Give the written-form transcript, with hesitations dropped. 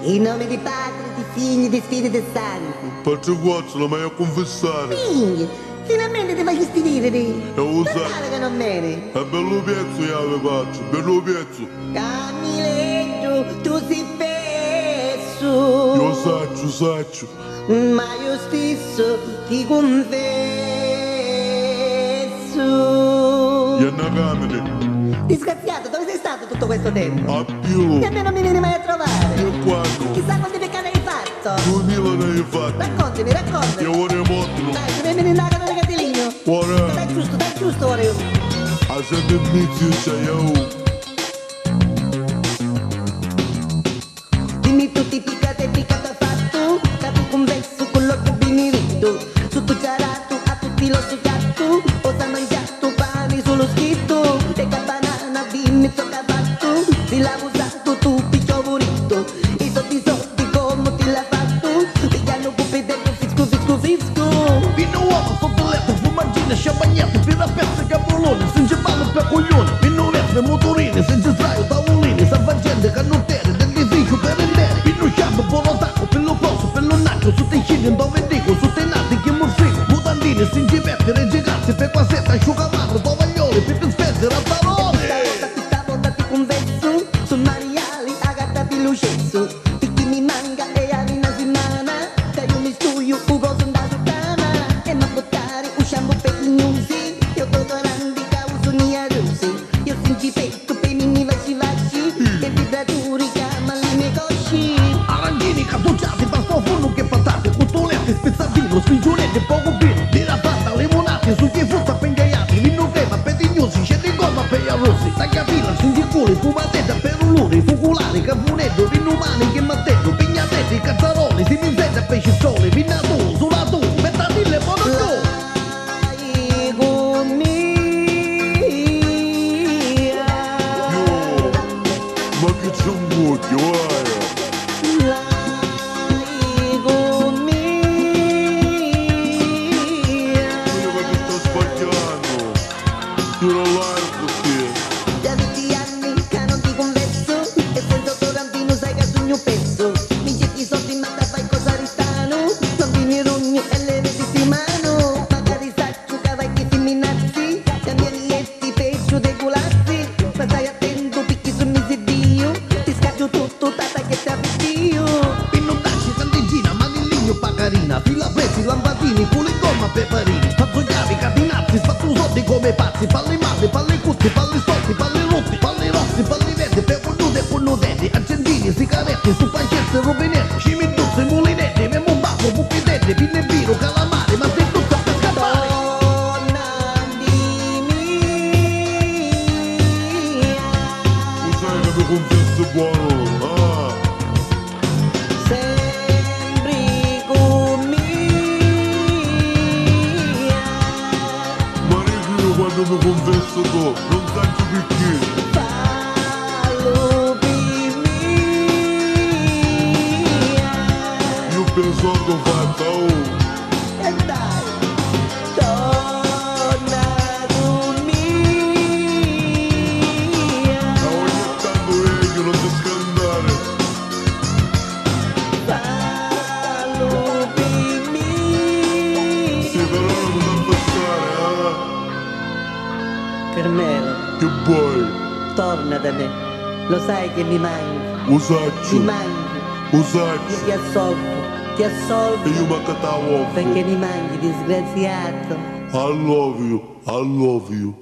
In nome di Padre, di Figlio e di Spirito Santo. Faccio guazzola, ma a confessare. Figlio, finalmente ti voglio stupire. usa. Guardate che non bene. È bello pezzo io vi faccio, bello pezzo. Camileggio, tu sei fesso. Io saccio. Ma io stesso ti confesso. E una camera. Disgraziato, dove sei stato tutto questo tempo? A più. E a me non mi vieni mai a trovare. E quando? Chissà quanti peccati hai fatto. 2000 ne hai fatto. Raccontami. Io vorrei molto. Dai, se mi indagano il cattivino. Ora. Dai giusto ora io. A sempre inizio c'è io. Dimmi tutti i piccato hai fatto. Che tu converso con l'occhio benedetto. Sotto giarato a tutti l'ho succato. O s'ha mangiato pane solo scritto. E che banana dimmi ciò che ha fatto. Ti l'ha usato tu piccio bonito. I soldi come ti l'ha fatto. Pigliano puppe dentro fisco. Vino uomo sotto letto, fumaggine, sciabagnate, pira pezze, cavolone, senza ballo per coglioni, vino vespe, motorini, senza sdraio, tavolini, salvagente, canottiere, dell'edificio per rendere, vino sciambo, bolotacco, pello posso, pello naccio, su te scini, dove dico, su te nati, che morfico, mutandini, singivette, reggigazzi, per quasetta, asciugamano, tovaglioli, pipi spezzi, rattarone. Questa volta ti converso, sul mariali, agattati lo scesso, picchi mi manca e hai una settimana, che io mi studio, ugo son da sottana, e ma buttare, usciamo per i nusi, io todo grandi, causo mia rusi, io sinci petto, per mi vasci, e vibratori, chiamali miei cosci. Arangini, cartocciati, pasto forno che patate, cotolette, spezzatino, spingioletti, poco vino, dilatata, limonati, succhi frutta, pengaiati, vino crema, petignosi, scendi in gomma, peia rossi, tagliapila, singiculi, fumatetta, peruloni, focolari, caponetto, vino umani, che mattetto, pignatetti, cazzaroli, siminzetta, pesci soli, vinato, solato, mettadille, monaco. Ma che c'è un mucchio, guarda. Quello che mi sta sbagliando. Io non largo, sì. Da 20 anni che non ti converso, e senza torantino sai che sogno pezzo. Mi cerchi soldi ma da fai cosa ristano, non vieni rogno e le vedi di mano. Magari saccio che vai che ti minazzi, cambiali etti peggio dei culazzi. Ma stai attento picchi sul misidio, ti scaccio tutto tata che ti avvio. Pinnotacci, candeggina, manilligno, pacarina, fila prezzi, lampadini, culo in gomma, peperini, fazzogliavi, catinazzi, spazzo soldi come pazzi, palle male, palle cutti, palle storti, palle rotti, palle rossi, palle verdi, per pollude e polludetti, accendini, sigarette, su pancette, rubinetti, scimmittuzzi, mulinetti, memo bacco, pupidetti, pinne vino, calamari, ma sei tutta per scappare. Tu sai che mi confesso buono, ah. Sembri con Ma io quando mi confesso tu, non saccio perché. fallo per Io penso che ho fatto, oh. e dai, torna con me. Ma ogni tanto io non ti scandare. Fallo per me. Sì, però non mi da passare, ah. Carmelo, Che vuoi? torna da me, lo sai che mi manchi, Usaccio, mi manchi, io usaccio. ti E assolvo, io mi accatavo. perché mi manchi, disgraziato. I love you.